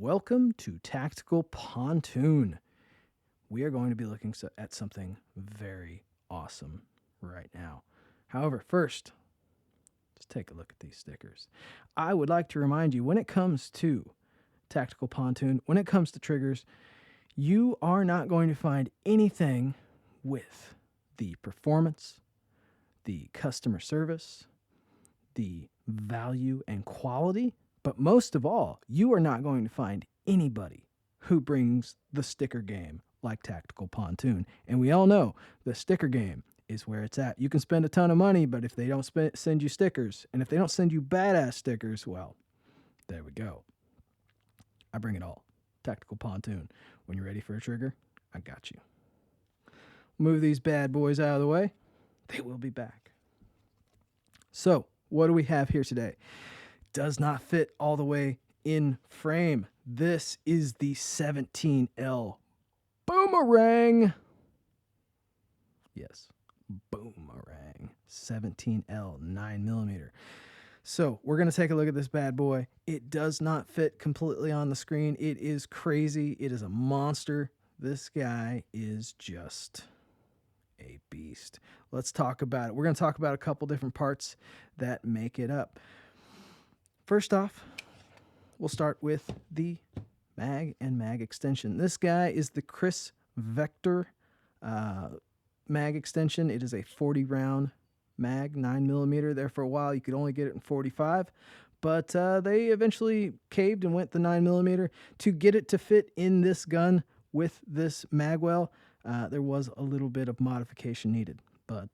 Welcome to Tactical Pontoon. We are going to be looking at something very awesome right now. However, first, let's take a look at these stickers. I would like to remind you, when it comes to Tactical Pontoon, when it comes to triggers, you are not going to find anything with the performance, the customer service, the value and quality, but most of all, you are not going to find anybody who brings the sticker game like Tactical Pontoon. And we all know the sticker game is where it's at. You can spend a ton of money, but if they don't send you stickers, and if they don't send you badass stickers, well, there we go. I bring it all. Tactical Pontoon. When you're ready for a trigger, I got you. Move these bad boys out of the way. They will be back. So, what do we have here today? Does not fit all the way in frame. This is the 17L Boomerang. Yes, Boomerang. 17L 9mm. So we're going to take a look at this bad boy. It does not fit completely on the screen. It is crazy. It is a monster. This guy is just a beast. Let's talk about it. We're going to talk about a couple different parts that make it up. First off, we'll start with the mag and mag extension. This guy is the Chris Vector mag extension. It is a 40 round mag, 9mm. There for a while you could only get it in 45, but they eventually caved and went the 9mm. To get it to fit in this gun with this magwell, there was a little bit of modification needed. But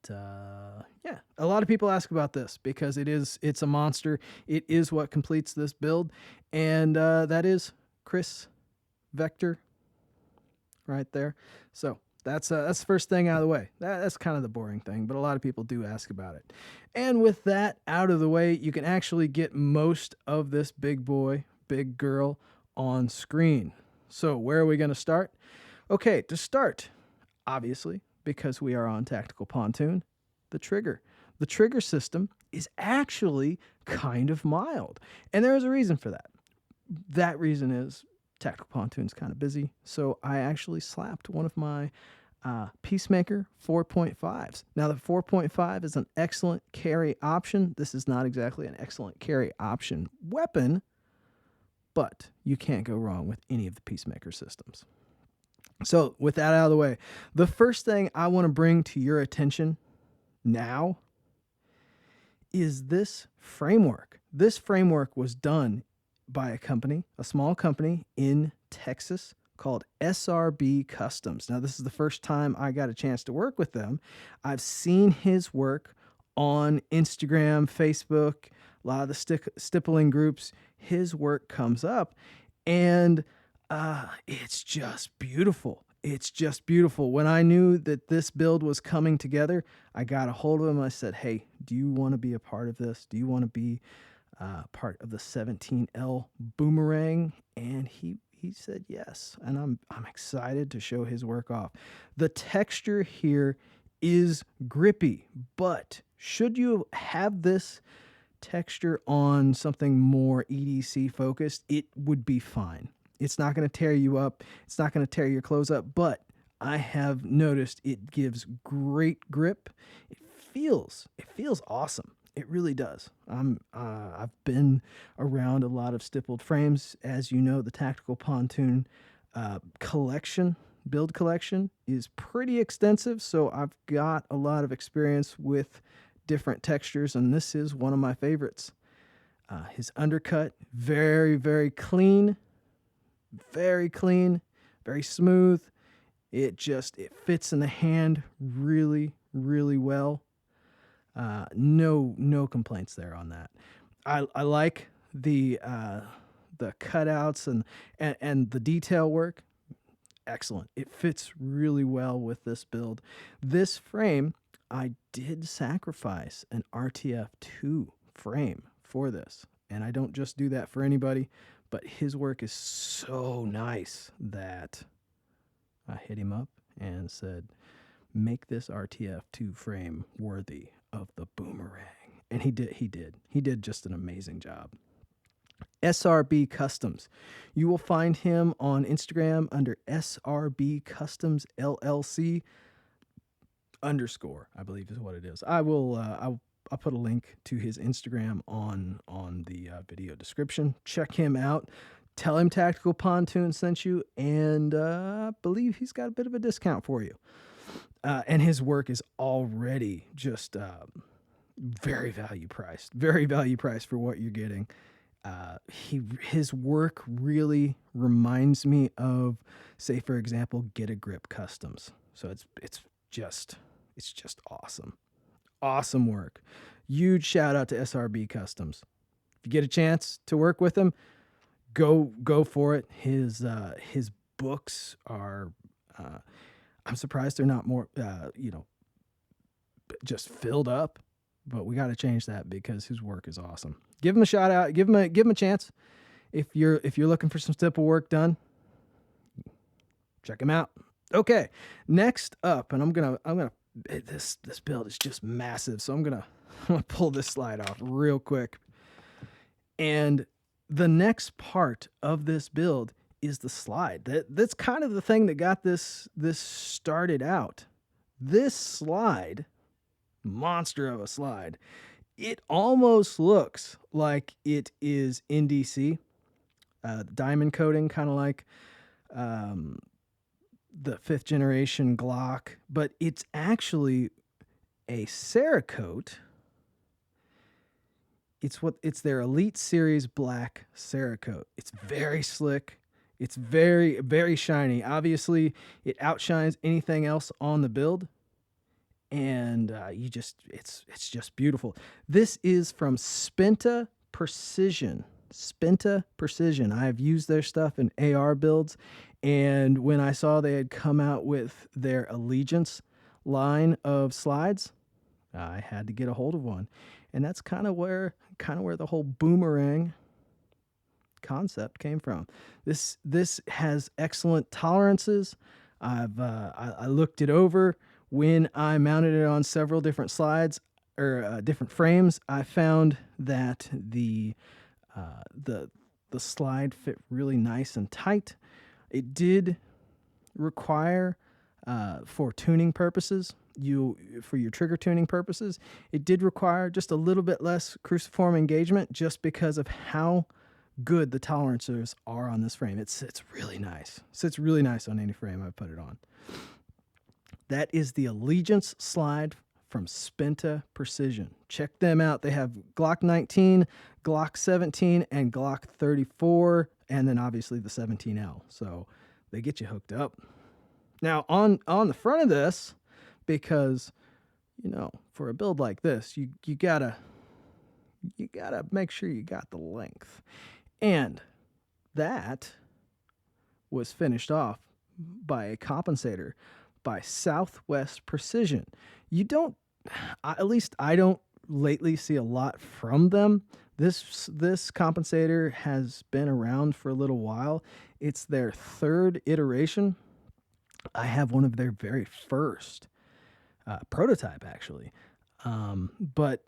yeah, a lot of people ask about this because it's a monster. It is what completes this build, and that is Chris Vector right there. So that's the first thing out of the way. That's kind of the boring thing, but a lot of people do ask about it. And with that out of the way, you can actually get most of this big boy, big girl on screen. So where are we going to start? Okay, to start, obviously, because we are on Tactical Pontoon, the trigger. The trigger system is actually kind of mild, and there is a reason for that. That reason is Tactical Pontoon's kind of busy, so I actually slapped one of my Peacemaker 4.5s. Now, the 4.5 is an excellent carry option. This is not exactly an excellent carry option weapon, but you can't go wrong with any of the Peacemaker systems. So with that out of the way, the first thing I want to bring to your attention now is this framework. This framework was done by a company, a small company in Texas called SRB Customs. Now, this is the first time I got a chance to work with them. I've seen his work on Instagram, Facebook, a lot of the stippling groups. His work comes up, and it's just beautiful. It's just beautiful. When I knew that this build was coming together, I got a hold of him. I said, hey, do you want to be a part of this? Do you want to be part of the 17L Boomerang? And he said yes. And I'm excited to show his work off. The texture here is grippy, but should you have this texture on something more EDC focused, it would be fine. It's not going to tear you up. It's not going to tear your clothes up, but I have noticed it gives great grip. It feels awesome. It really does. I've been around a lot of stippled frames. As you know, the Tactical Pontoon build collection is pretty extensive, so I've got a lot of experience with different textures, and this is one of my favorites. His undercut, very, very clean. Very clean, very smooth. It fits in the hand really, really well. No complaints there on that. I like the cutouts and the detail work. Excellent. It fits really well with this build. This frame, I did sacrifice an RTF2 frame for this, and I don't just do that for anybody. But his work is so nice that I hit him up and said, make this RTF2 frame worthy of the Boomerang. And he did. He did just an amazing job. SRB Customs. You will find him on Instagram under SRBCUSTOMSLLC _ I believe is what it is. I'll put a link to his Instagram on the video description. Check him out. Tell him Tactical Pontoon sent you, and I believe he's got a bit of a discount for you. And his work is already just very value priced for what you're getting. His work really reminds me of, say, for example, Get a Grip Customs. So it's just awesome work. Huge shout out to SRB Customs. If you get a chance to work with him, go for it. His books are I'm surprised they're not more just filled up, but we got to change that because his work is awesome. Give him a shout out. Give him a chance. If you're looking for some simple work done, check him out. Okay, next up, and I'm gonna this build is just massive, so I'm gonna pull this slide off real quick. And the next part of this build is the slide. That's kind of the thing that got this started out. This slide, monster of a slide, it almost looks like it is NDC, diamond coating, kind of like the 5th generation Glock, but it's actually a Cerakote. It's their Elite Series black Cerakote. It's very slick. It's very, very shiny. Obviously, it outshines anything else on the build, and it's just beautiful. This is from Spenta Precision. Spenta Precision. I've used their stuff in AR builds, and when I saw they had come out with their Allegiance line of slides, I had to get a hold of one, and that's kind of where the whole boomerang concept came from. This has excellent tolerances. I looked it over when I mounted it on several different slides or different frames. I found that the slide fit really nice and tight. It did require for tuning purposes, for your trigger tuning purposes, it did require just a little bit less cruciform engagement just because of how good the tolerances are on this frame. It sits really nice. Sits really nice on any frame I put it on. That is the Allegiance slide from Spenta Precision. Check them out. They have Glock 19, Glock 17, and Glock 34, and then obviously the 17L. So they get you hooked up. Now on the front of this, because for a build like this, you gotta make sure you got the length. And that was finished off by a compensator by Southwest Precision. At least I don't lately see a lot from them. This compensator has been around for a little while. It's their 3rd iteration. I have one of their very first prototype, actually. But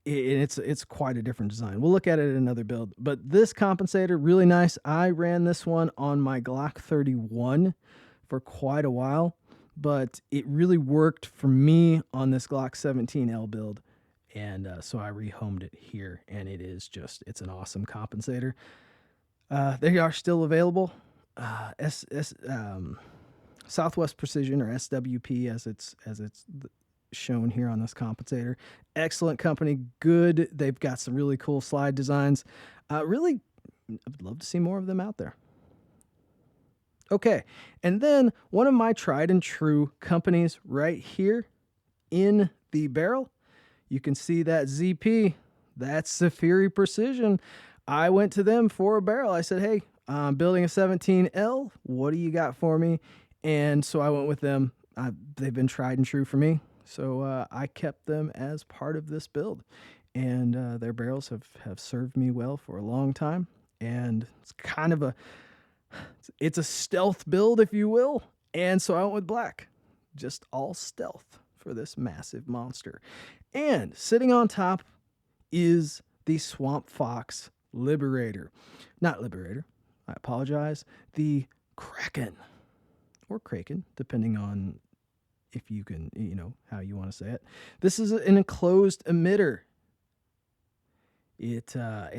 it's quite a different design. We'll look at it in another build. But this compensator, really nice. I ran this one on my Glock 31 for quite a while, but it really worked for me on this Glock 17L build. And so I rehomed it here, and it's an awesome compensator. They are still available. Southwest Precision, or SWP as it's shown here on this compensator. Excellent company, good. They've got some really cool slide designs. Really, I'd love to see more of them out there. Okay, and then one of my tried and true companies right here in the barrel. You can see that ZP. That's Safiri Precision. I went to them for a barrel. I said, hey, I'm building a 17L. What do you got for me? And so I went with them. They've been tried and true for me. So I kept them as part of this build. And their barrels have served me well for a long time. And it's kind of it's a stealth build, if you will. And so I went with black. Just all stealth for this massive monster. And sitting on top is the Swamp Fox Liberator. Not Liberator. I apologize. The Kraken. Or Kraken, depending on if you can, how you want to say it. This is an enclosed emitter. It's a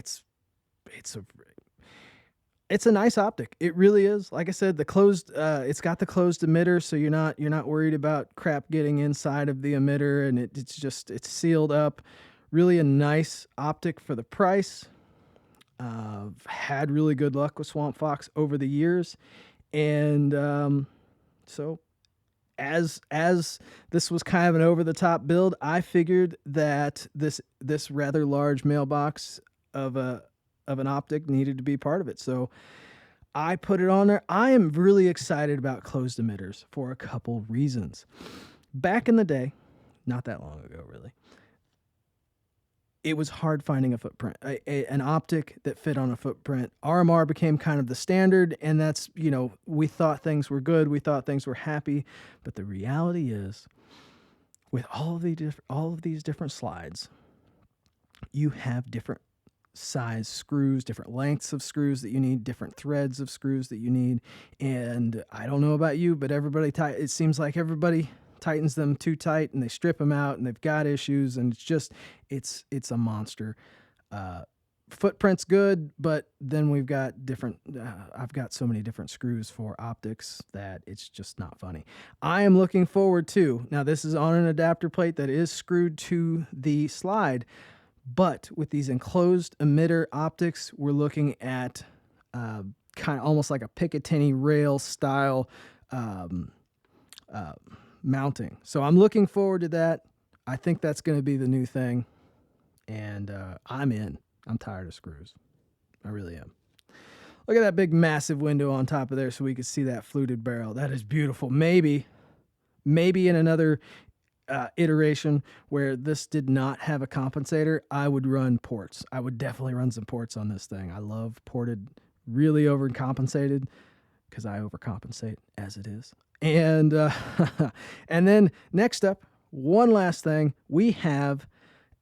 nice optic. It really is. Like I said, it's got the closed emitter, so you're not worried about crap getting inside of the emitter, and it's sealed up. Really a nice optic for the price. Had really good luck with Swamp Fox over the years, and so as this was kind of an over-the-top build, I figured that this rather large mailbox of an optic needed to be part of it. So I put it on there. I am really excited about closed emitters for a couple reasons. Back in the day, not that long ago really, it was hard finding a footprint, an optic that fit on a footprint. RMR became kind of the standard, and that's, we thought things were good. We thought things were happy. But the reality is, with all of these different slides, you have different size screws, different lengths of screws that you need, different threads of screws that you need. And I don't know about you, but it seems like everybody tightens them too tight, and they strip them out, and they've got issues, and it's a monster. Footprint's good, but then we've got I've got so many different screws for optics that it's just not funny. I am looking forward to, now this is on an adapter plate that is screwed to the slide, but with these enclosed emitter optics, we're looking at kind of almost like a Picatinny rail style mounting. So I'm looking forward to that. I think that's going to be the new thing, and I'm in. I'm tired of screws. I really am. Look at that big massive window on top of there so we can see that fluted barrel. That is beautiful. Maybe in another iteration where this did not have a compensator, I would run ports. I would definitely run some ports on this thing. I love ported, really overcompensated, because I overcompensate as it is. And and then next up, one last thing, we have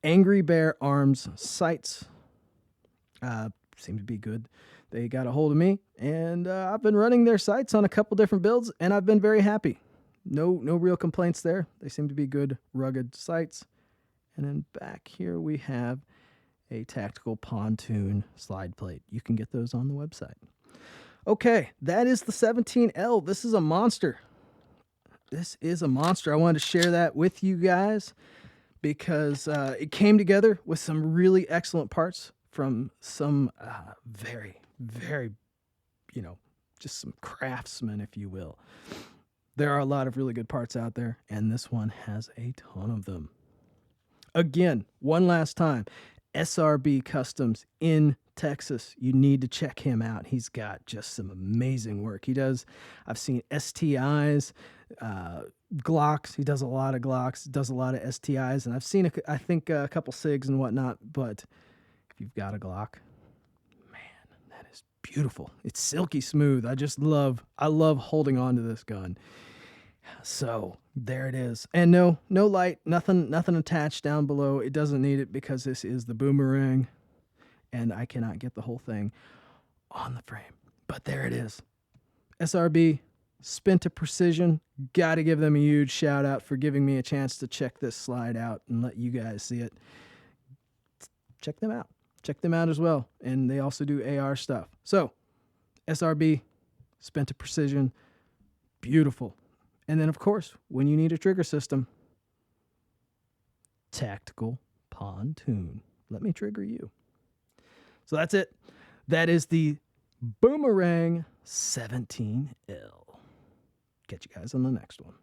Angry Bear Arms sights. Seem to be good. They got a hold of me, and I've been running their sights on a couple different builds, and I've been very happy. No real complaints there. They seem to be good, rugged sights. And then back here we have a Tactical Pontoon slide plate. You can get those on the website. Okay, that is the 17L. This is a monster. This is a monster. I wanted to share that with you guys because it came together with some really excellent parts from some very, very, just some craftsmen, if you will. There are a lot of really good parts out there, and this one has a ton of them. Again, one last time, SRB Customs in Texas. You need to check him out. He's got just some amazing work. He does, I've seen STIs, Glocks. He does a lot of Glocks, does a lot of STIs, and I've seen, I think, a couple SIGs and whatnot, but if you've got a Glock, man, that is beautiful. It's silky smooth. I love holding on to this gun. So there it is. And no light, nothing attached down below. It doesn't need it because this is the boomerang, and I cannot get the whole thing on the frame. But there it is. SRB, spin to precision. Got to give them a huge shout out for giving me a chance to check this slide out and let you guys see it. Check them out. Check them out as well. And they also do AR stuff. So SRB, spin to precision. Beautiful. And then, of course, when you need a trigger system, Tactical Pontoon. Let me trigger you. So that's it. That is the Boomerang 17L. Catch you guys on the next one.